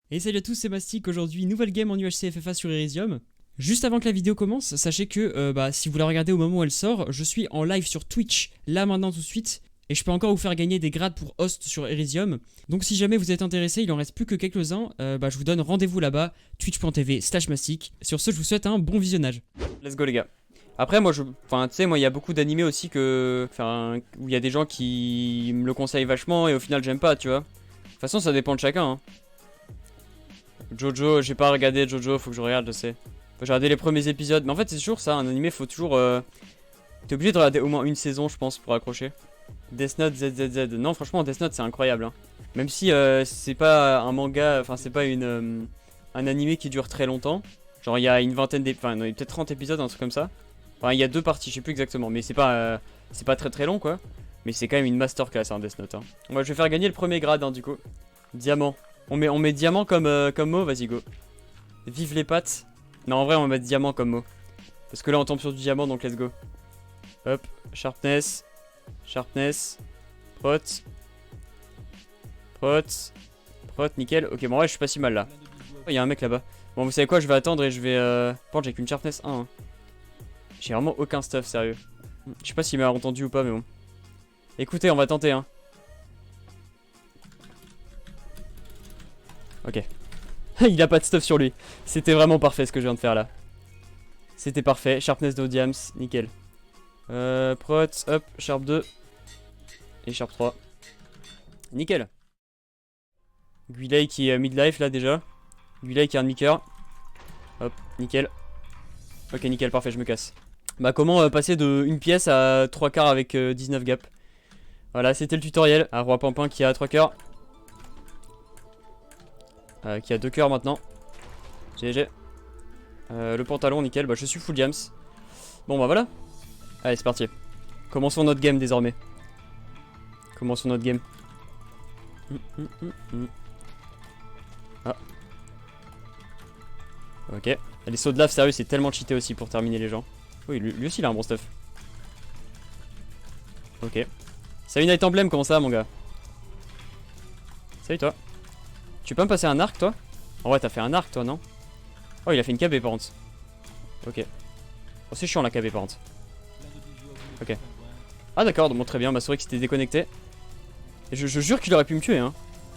Et salut à tous, c'est Mastic. Aujourd'hui, nouvelle game en UHC FFA sur Elysium. Juste avant que la vidéo commence, sachez que si vous la regardez au moment où elle sort, je suis en live sur Twitch, là maintenant tout de suite. Et je peux encore vous faire gagner des grades pour host sur Elysium. Donc si jamais vous êtes intéressé, il en reste plus que quelques-uns, je vous donne rendez-vous là-bas, twitch.tv/mastic. Sur ce, je vous souhaite un bon visionnage. Let's go les gars. Après moi, enfin tu sais, moi il y a beaucoup d'animés aussi où il y a des gens qui me le conseillent vachement et au final j'aime pas, tu vois. De toute façon ça dépend de chacun, hein. Jojo, j'ai pas regardé Jojo, faut que je regarde, je sais. Faut que je regarde les premiers épisodes. Mais en fait, c'est toujours ça, un animé, faut toujours. T'es obligé de regarder au moins une saison, je pense, pour accrocher. Death Note, ZZZ. Non, franchement, Death Note, c'est incroyable, hein. Même si c'est pas un manga, enfin, c'est pas un animé qui dure très longtemps. Genre, il y a une vingtaine d'épisodes, enfin, il y a peut-être 30 épisodes, un truc comme ça. Enfin, il y a deux parties, je sais plus exactement, mais c'est pas très très long, quoi. Mais c'est quand même une masterclass, hein, Death Note, hein. Moi, je vais faire gagner le premier grade, hein, du coup. Diamant. On met diamant comme mot, vas-y go. Vive les pattes. Non, en vrai, on va mettre diamant comme mot. Parce que là, on tombe sur du diamant, donc let's go. Hop, sharpness. Sharpness. Prot. Prot. Prot, nickel. Ok, bon, ouais, je suis pas si mal là. Il y a un mec là-bas. Bon, vous savez quoi, je vais attendre et je vais. Par contre, j'ai qu'une sharpness 1. Hein. J'ai vraiment aucun stuff, sérieux. Je sais pas s'il m'a entendu ou pas, mais bon. Écoutez, on va tenter, hein. Ok. Il a pas de stuff sur lui. C'était vraiment parfait ce que je viens de faire là. C'était parfait. Sharpness de diams, nickel. Prot, hop, sharp 2. Et sharp 3. Nickel. Guilay qui est midlife là déjà. Guilay qui est un demi-coeur. Hop, nickel. Ok, nickel, parfait, je me casse. Bah, comment passer de une pièce à 3 quarts avec 19 gaps. Voilà, c'était le tutoriel. À Roi Pampin qui a 3 cœurs. Qui a 2 cœurs maintenant. GG. Le pantalon, nickel. Bah, je suis full diams. Bon, bah voilà. Allez, c'est parti. Commençons notre game désormais. Commençons notre game. Ah. Ok. Les sauts de lave, sérieux, c'est tellement cheaté aussi pour terminer les gens. Oui, lui aussi, il a un bon stuff. Ok. Salut Night Emblem, comment ça va, mon gars? Salut toi. Tu peux me passer un arc, toi? En vrai, t'as fait un arc, toi, non? Oh, il a fait une KB, par contre. Ok. Oh, c'est chiant, la KB, par contre. Ok. Ah, d'accord, bon, très bien, ma souris qui s'était déconnectée. Et je jure qu'il aurait pu me tuer, hein.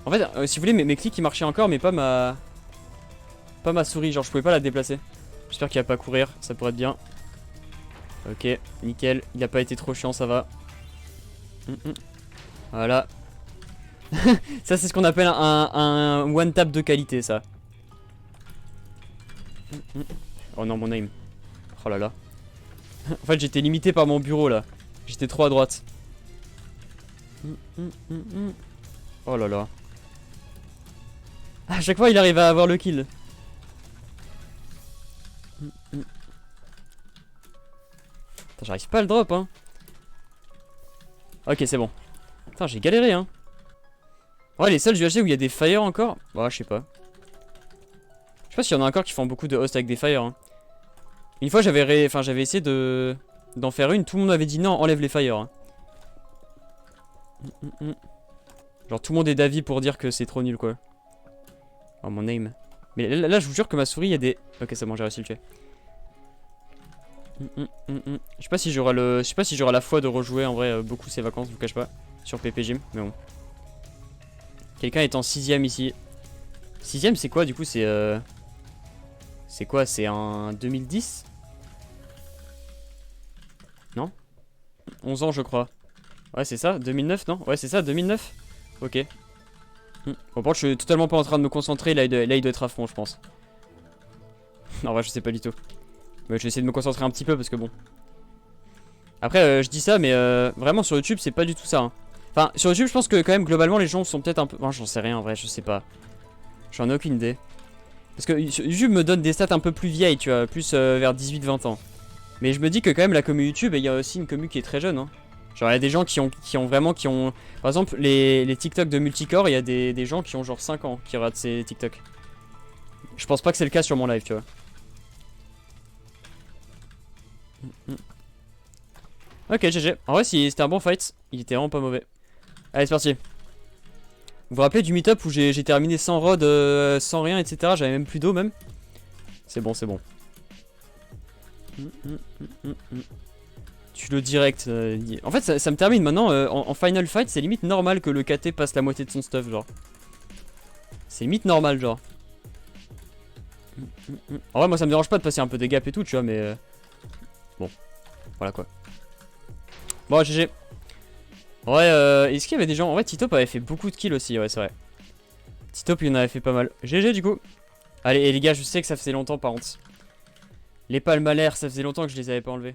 En fait, si vous voulez, mes clics ils marchaient encore, mais pas ma souris, genre je pouvais pas la déplacer. J'espère qu'il va pas courir, ça pourrait être bien. Ok, nickel, il a pas été trop chiant, ça va. Voilà. Ça c'est ce qu'on appelle un one tap de qualité, ça. Oh non, mon aim. Oh là là. En fait, j'étais limité par mon bureau là. J'étais trop à droite. Oh là là. À chaque fois, il arrive à avoir le kill. J'arrive pas à le drop, hein. Ok, c'est bon. Putain, j'ai galéré, hein. Ouais, les seuls UHC où il y a des fire encore. Ouais, je sais pas. Je sais pas s'il y en a encore qui font beaucoup de hosts avec des fire, hein. Une fois, j'avais essayé d'en faire une. Tout le monde m'avait dit non, enlève les fire, hein. Genre, tout le monde est d'avis pour dire que c'est trop nul, quoi. Oh, mon aim. Mais là, je vous jure que ma souris, il y a des. Ok, c'est bon, j'ai réussi à le tuer. Je sais pas si j'aurai la foi de rejouer en vrai beaucoup ces vacances, je vous cache pas, sur PP Gym, mais bon. Quelqu'un est en 6ème ici. 6ème c'est quoi du coup? C'est quoi? C'est un 2010? Non? 11 ans je crois. Ouais c'est ça, 2009 non? Ouais c'est ça, 2009. Ok. Bon par contre je suis totalement pas en train de me concentrer, là il doit être à fond je pense. Non en vrai je sais pas du tout. Mais je vais essayer de me concentrer un petit peu parce que bon. Après je dis ça mais vraiment sur YouTube c'est pas du tout ça, hein. Enfin sur YouTube je pense que quand même globalement les gens sont peut-être un peu... Enfin, j'en sais rien en vrai, je sais pas. J'en ai aucune idée. Parce que YouTube me donne des stats un peu plus vieilles, tu vois, plus vers 18-20 ans. Mais je me dis que quand même la commu YouTube, il y a aussi une commu qui est très jeune, hein. Genre il y a des gens qui ont vraiment... Par exemple les TikTok de multicore, il y a des gens qui ont genre 5 ans qui regardent ces TikTok. Je pense pas que c'est le cas sur mon live, tu vois. Ok, GG. En vrai, si c'était un bon fight, il était vraiment pas mauvais. Allez, c'est parti. Vous vous rappelez du meet-up où j'ai terminé sans rod, sans rien, etc. J'avais même plus d'eau même. C'est bon, c'est bon. Tu le direct. En fait, ça me termine maintenant. En final fight, c'est limite normal que le KT passe la moitié de son stuff, genre. C'est limite normal, genre. En vrai, moi ça me dérange pas de passer un peu des gaps et tout, tu vois, mais. Bon. Voilà quoi. Bon, GG. Ouais, est-ce qu'il y avait des gens. En vrai, Titop avait fait beaucoup de kills aussi, ouais, c'est vrai. Titop, il en avait fait pas mal. GG du coup. Allez, et les gars, je sais que ça faisait longtemps par contre. Les palmes à l'air, ça faisait longtemps que je les avais pas enlevés.